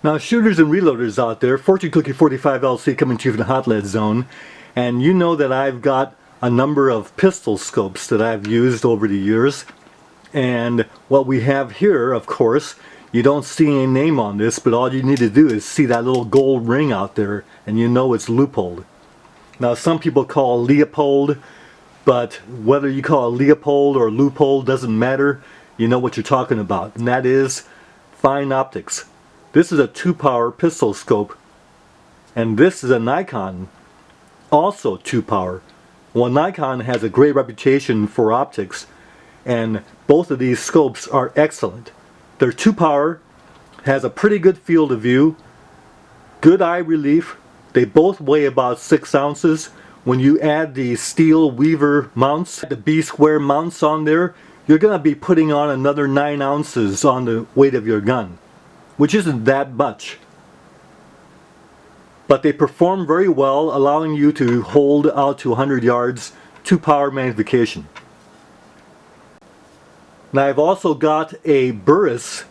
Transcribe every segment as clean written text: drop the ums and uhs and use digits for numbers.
Now, shooters and reloaders out there, Fortune Cookie 45 LC coming to you from the Hot Lead Zone, and you know that I've got a number of pistol scopes that I've used over the years. And what we have here, of course, you don't see any name on this, but all you need to do is see that little gold ring out there, and you know it's Leupold. Now, some people call it Leopold, but whether you call it Leopold or Leupold doesn't matter. You know what you're talking about, and that is fine optics. This is a 2-power pistol scope, and this is a Nikon, also 2-power. Well, Nikon has a great reputation for optics, and both of these scopes are excellent. They're 2-power, has a pretty good field of view, good eye relief. They both weigh about 6 ounces. When you add the steel Weaver mounts, the B-square mounts on there, you're going to be putting on another 9 ounces on the weight of your gun, which isn't that much. But they perform very well, allowing you to hold out to 100 yards, 2-power magnification. Now, I've also got a Burris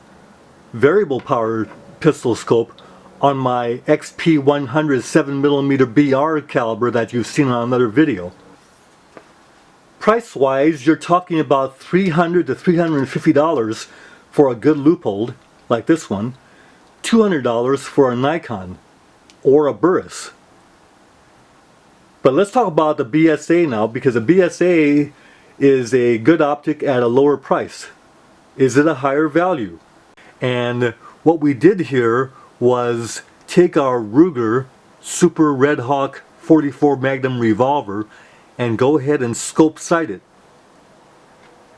variable power pistol scope on my XP100 7mm BR caliber that you've seen on another video. Price-wise, you're talking about $300 to $350 for a good Leupold, like this one, $200 for a Nikon or a Burris. But let's talk about the BSA now, because the BSA is a good optic at a lower price. Is it a higher value? And what we did here was take our Ruger Super Redhawk 44 Magnum revolver and go ahead and scope sight it.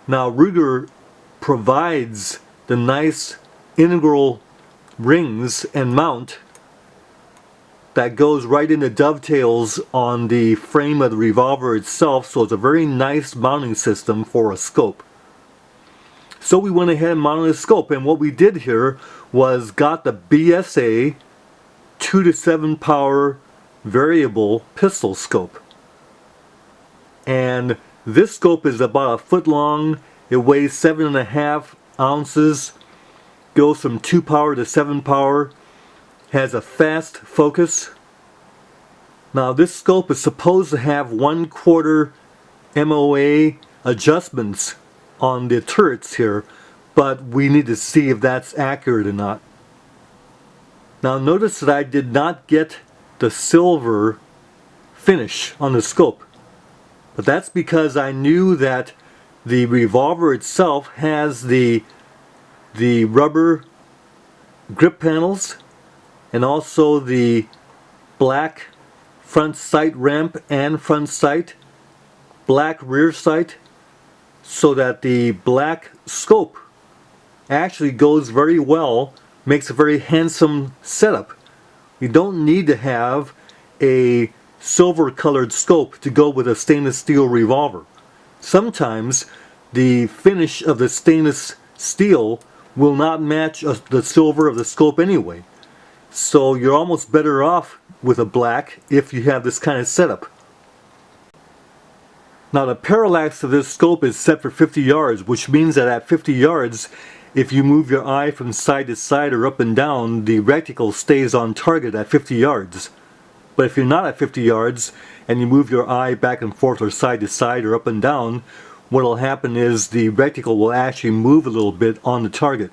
Now, Ruger provides the nice integral rings and mount that goes right into dovetails on the frame of the revolver itself, so it's a very nice mounting system for a scope. So we went ahead and mounted a scope, and what we did here was got the BSA 2 to 7 power variable pistol scope. And this scope is about 1 foot long, it weighs 7.5 ounces, goes from 2 power to 7 power, has a fast focus. Now, this scope is supposed to have 1/4 MOA adjustments on the turrets here, but we need to see if that's accurate or not. Now, notice that I did not get the silver finish on the scope, but that's because I knew that the revolver itself has the rubber grip panels and also the black front sight ramp and front sight, black rear sight, so that the black scope actually goes very well, makes a very handsome setup. You don't need to have a silver colored scope to go with a stainless steel revolver. Sometimes the finish of the stainless steel will not match the silver of the scope anyway. So you're almost better off with a black if you have this kind of setup. Now, the parallax of this scope is set for 50 yards, which means that at 50 yards, if you move your eye from side to side or up and down, the reticle stays on target at 50 yards. But if you're not at 50 yards and you move your eye back and forth or side to side or up and down, what will happen is the reticle will actually move a little bit on the target.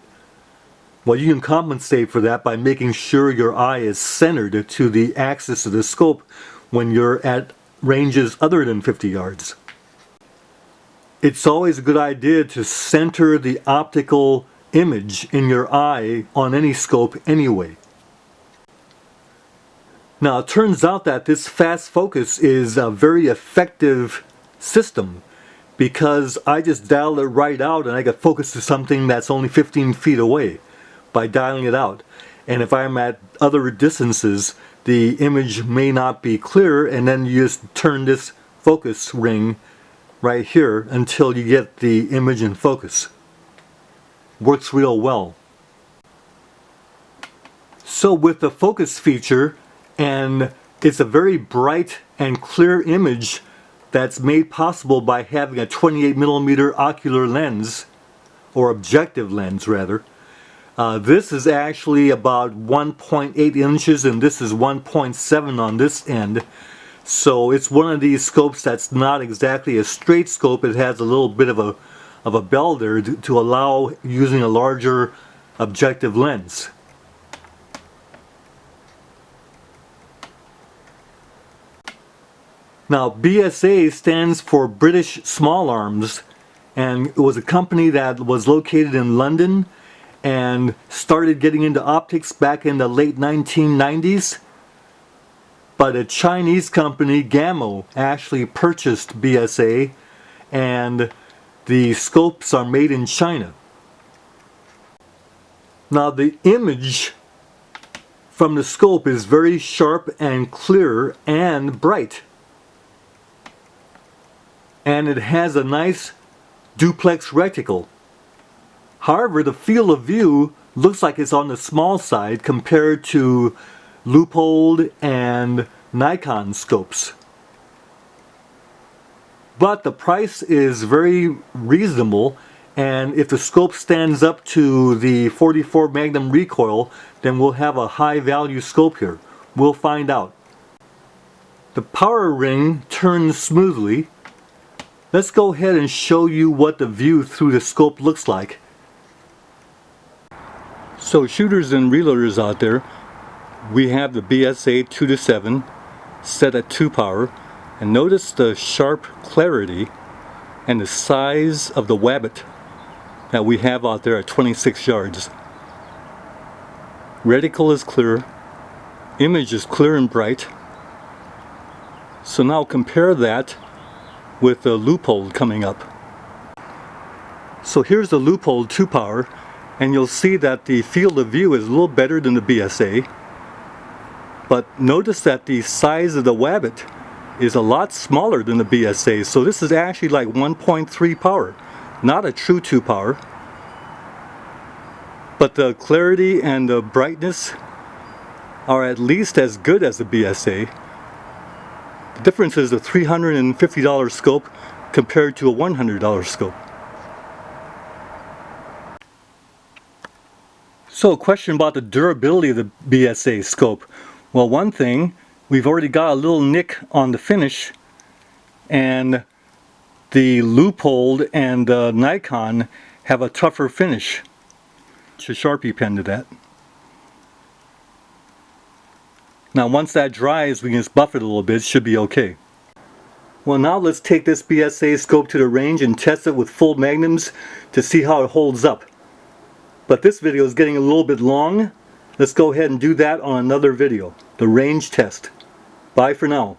Well, you can compensate for that by making sure your eye is centered to the axis of the scope when you're at ranges other than 50 yards. It's always a good idea to center the optical image in your eye on any scope anyway. Now, it turns out that this fast focus is a very effective system, because I just dialed it right out and I got focus to something that's only 15 feet away by dialing it out. And if I'm at other distances, the image may not be clear, and then you just turn this focus ring right here until you get the image in focus. Works real well. So with the focus feature, and it's a very bright and clear image that's made possible by having a 28mm ocular lens, or objective lens rather, This is actually about 1.8 inches and this is 1.7 on this end. So it's one of these scopes that's not exactly a straight scope. It has a little bit of a bell there to allow using a larger objective lens. Now BSA stands for British Small Arms, and it was a company that was located in London and started getting into optics back in the late 1990s. But a Chinese company, Gamo, actually purchased BSA, and the scopes are made in China. Now the image from the scope is very sharp and clear and bright. And it has a nice duplex reticle. However, the field of view looks like it's on the small side compared to Leupold and Nikon scopes. But the price is very reasonable, and if the scope stands up to the 44 Magnum recoil, then we'll have a high value scope here. We'll find out. The power ring turns smoothly. Let's go ahead and show you what the view through the scope looks like. So shooters and reloaders out there, we have the BSA 2-7 set at 2 power, and notice the sharp clarity and the size of the wabbit that we have out there at 26 yards. Reticle is clear, image is clear and bright. So now compare that with the Leupold coming up. So here's the Leupold 2 power, and you'll see that the field of view is a little better than the BSA. But notice that the size of the wabbit is a lot smaller than the BSA, so this is actually like 1.3 power, not a true 2 power. But the clarity and the brightness are at least as good as the BSA. The difference is a $350 scope compared to a $100 scope. So a question about the durability of the BSA scope. Well, one thing, we've already got a little nick on the finish, and the Leupold and Nikon have a tougher finish. It's a Sharpie pen to that. Now once that dries, we can just buff it a little bit. It should be okay. Well, now let's take this BSA scope to the range and test it with full magnums to see how it holds up. But this video is getting a little bit long. Let's go ahead and do that on another video, the range test. Bye for now.